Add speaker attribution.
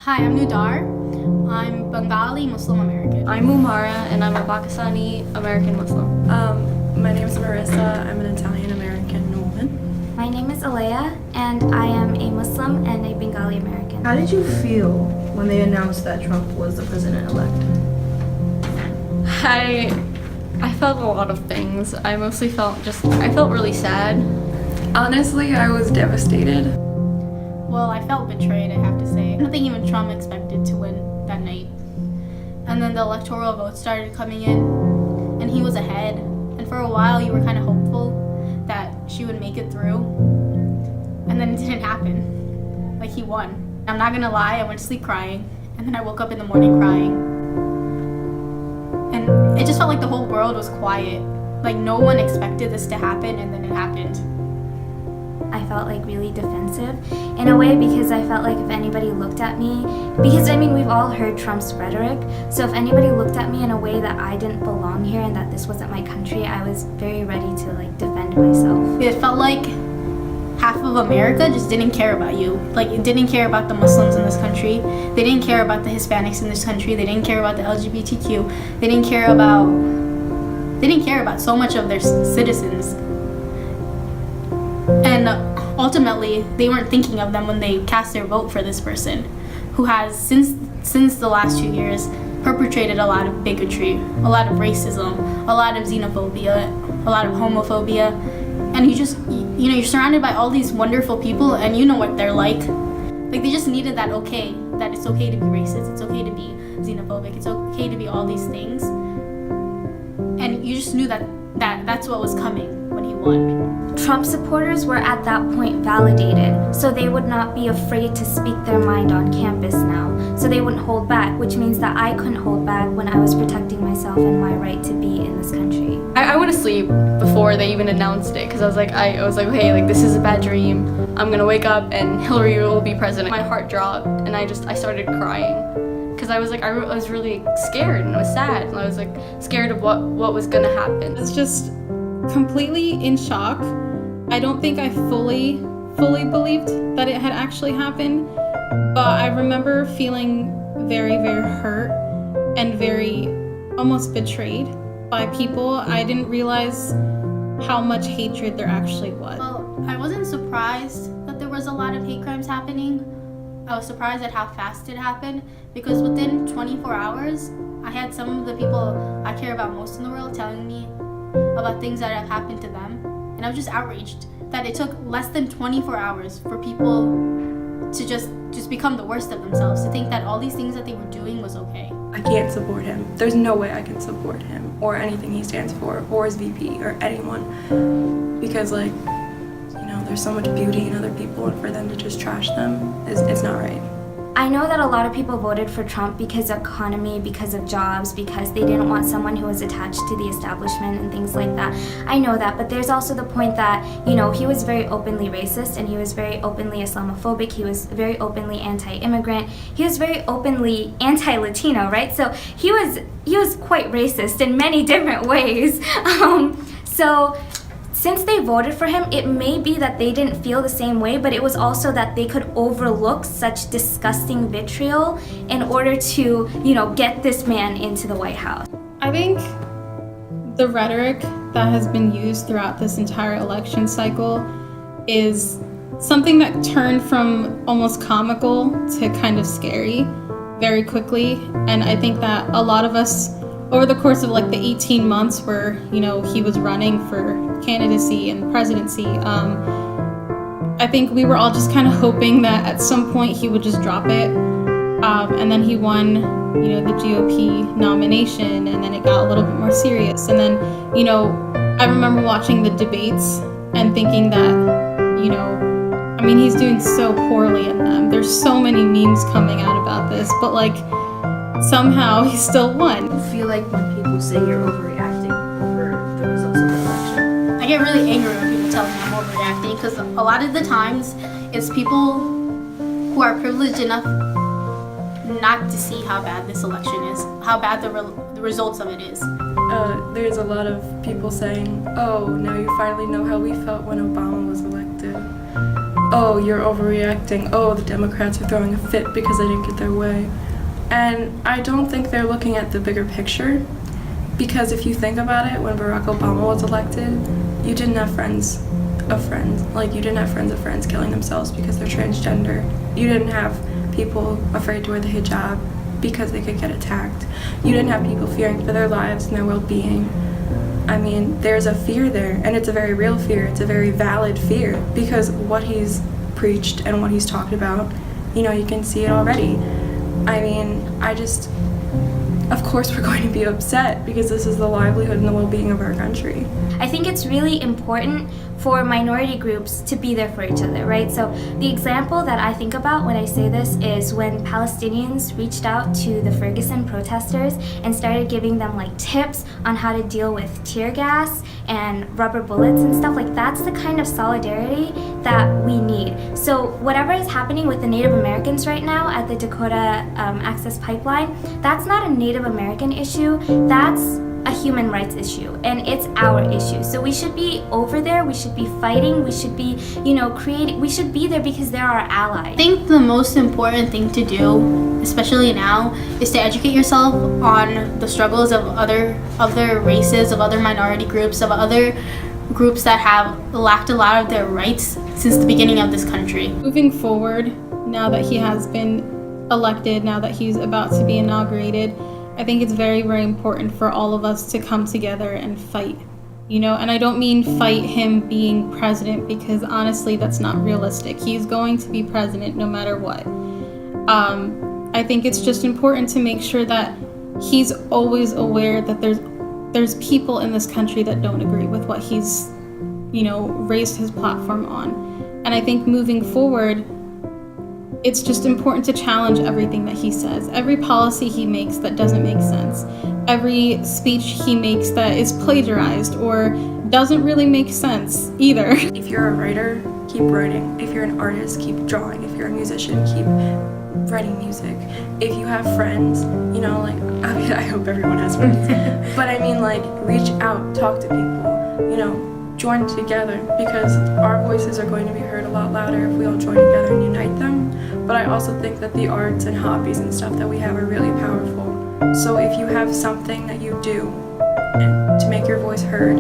Speaker 1: Hi, I'm Nudar. I'm Bengali Muslim American.
Speaker 2: I'm Umara, and I'm a Pakistani American Muslim.
Speaker 3: My name is Marissa. I'm an Italian American woman.
Speaker 4: My name is Alea, and I am a Muslim and a Bengali American.
Speaker 5: How did you feel when they announced that Trump was the president-elect?
Speaker 2: I felt a lot of things. I mostly felt I felt really sad.
Speaker 3: Honestly, I was devastated.
Speaker 1: Well, I felt betrayed, I have to say. I don't think even Trump expected to win that night. And then the electoral votes started coming in, and he was ahead. And for a while, you were kind of hopeful that she would make it through. And then it didn't happen. Like, he won. I'm not gonna lie, I went to sleep crying, and then I woke up in the morning crying. And it just felt like the whole world was quiet. Like, no one expected this to happen, and then it happened.
Speaker 4: I felt like really defensive in a way because I felt like if anybody looked at me, because I mean we've all heard Trump's rhetoric, so if anybody looked at me in a way that I didn't belong here and that this wasn't my country, I was very ready to like defend myself.
Speaker 1: It felt like half of America just didn't care about you. Like, it didn't care about the Muslims in this country. They didn't care about the Hispanics in this country. They didn't care about the LGBTQ. They didn't care about so much of their citizens. And ultimately, they weren't thinking of them when they cast their vote for this person who has, since the last 2 years, perpetrated a lot of bigotry, a lot of racism, a lot of xenophobia, a lot of homophobia. And you're surrounded by all these wonderful people, and you know what they're like. Like, they just needed that it's okay to be racist, it's okay to be xenophobic, it's okay to be all these things. And you just knew that's what was coming when he won.
Speaker 4: Trump supporters were at that point validated, so they would not be afraid to speak their mind on campus now. So they wouldn't hold back, which means that I couldn't hold back when I was protecting myself and my right to be in this country.
Speaker 2: I went to sleep before they even announced it because I was like, okay, like this is a bad dream. I'm gonna wake up and Hillary will be president. My heart dropped and I started crying because I was really scared and I was sad and I was like scared of what was gonna happen.
Speaker 6: It's just completely in shock. I don't think I fully believed that it had actually happened, but I remember feeling very, very hurt and very almost betrayed by people. I didn't realize how much hatred there actually was.
Speaker 1: Well, I wasn't surprised that there was a lot of hate crimes happening. I was surprised at how fast it happened because within 24 hours, I had some of the people I care about most in the world telling me about things that have happened to them. And I was just outraged that it took less than 24 hours for people to just become the worst of themselves, to think that all these things that they were doing was okay.
Speaker 3: I can't support him. There's no way I can support him or anything he stands for or his VP or anyone because there's so much beauty in other people and for them to just trash them, it's not right.
Speaker 4: I know that a lot of people voted for Trump because of economy, because of jobs, because they didn't want someone who was attached to the establishment and things like that. I know that, but there's also the point that, he was very openly racist and he was very openly Islamophobic, he was very openly anti-immigrant, he was very openly anti-Latino, right? So he was quite racist in many different ways. So since they voted for him, it may be that they didn't feel the same way, but it was also that they could overlook such disgusting vitriol in order to, get this man into the White House.
Speaker 6: I think the rhetoric that has been used throughout this entire election cycle is something that turned from almost comical to kind of scary very quickly. And I think that a lot of us, over the course of the 18 months where, he was running for candidacy and presidency, I think we were all just kind of hoping that at some point he would just drop it. And then he won, the GOP nomination, and then it got a little bit more serious. And then, I remember watching the debates and thinking that, he's doing so poorly in them. There's so many memes coming out about this, but somehow he still won.
Speaker 5: I feel like when people say you're overreacting over the results of the election.
Speaker 1: I get really angry when people tell me I'm overreacting because a lot of the times it's people who are privileged enough not to see how bad this election is, how bad the results of it is.
Speaker 3: There's a lot of people saying, oh, now you finally know how we felt when Obama was elected. oh, you're overreacting, oh, the Democrats are throwing a fit because they didn't get their way. And I don't think they're looking at the bigger picture, because if you think about it, when Barack Obama was elected, you didn't have friends of friends. Like, you didn't have friends of friends killing themselves because they're transgender. You didn't have people afraid to wear the hijab because they could get attacked. You didn't have people fearing for their lives and their well-being. I mean, there's a fear there, and it's a very real fear. It's a very valid fear, because what he's preached and what he's talked about, you can see it already. I mean, of course we're going to be upset, because this is the livelihood and the well-being of our country.
Speaker 4: I think it's really important for minority groups to be there for each other, right? So the example that I think about when I say this is when Palestinians reached out to the Ferguson protesters and started giving them tips on how to deal with tear gas and rubber bullets and stuff. That's the kind of solidarity that we need. So whatever is happening with the Native Americans right now at the Dakota Access Pipeline, that's not a Native American issue, that's a human rights issue, and it's our issue. So we should be over there, we should be fighting, we should be, creating, we should be there because they're our allies.
Speaker 1: I think the most important thing to do, especially now, is to educate yourself on the struggles of other races, of other minority groups, of other groups that have lacked a lot of their rights since the beginning of this country.
Speaker 6: Moving forward, now that he has been elected, now that he's about to be inaugurated, I think it's very, very important for all of us to come together and fight, and I don't mean fight him being president, because honestly, that's not realistic. He's going to be president no matter what. I think it's just important to make sure that he's always aware that there's people in this country that don't agree with what he's, raised his platform on. And I think moving forward, it's just important to challenge everything that he says, every policy he makes that doesn't make sense, every speech he makes that is plagiarized or doesn't really make sense either. If
Speaker 3: you're a writer, keep writing. If you're an artist, keep drawing. If you're a musician, keep writing music. If you have friends, I hope everyone has friends, but reach out, talk to people, join together, because our voices are going to be heard a lot louder if we all join together and unite them. But I also think that the arts and hobbies and stuff that we have are really powerful. So if you have something that you do to make your voice heard,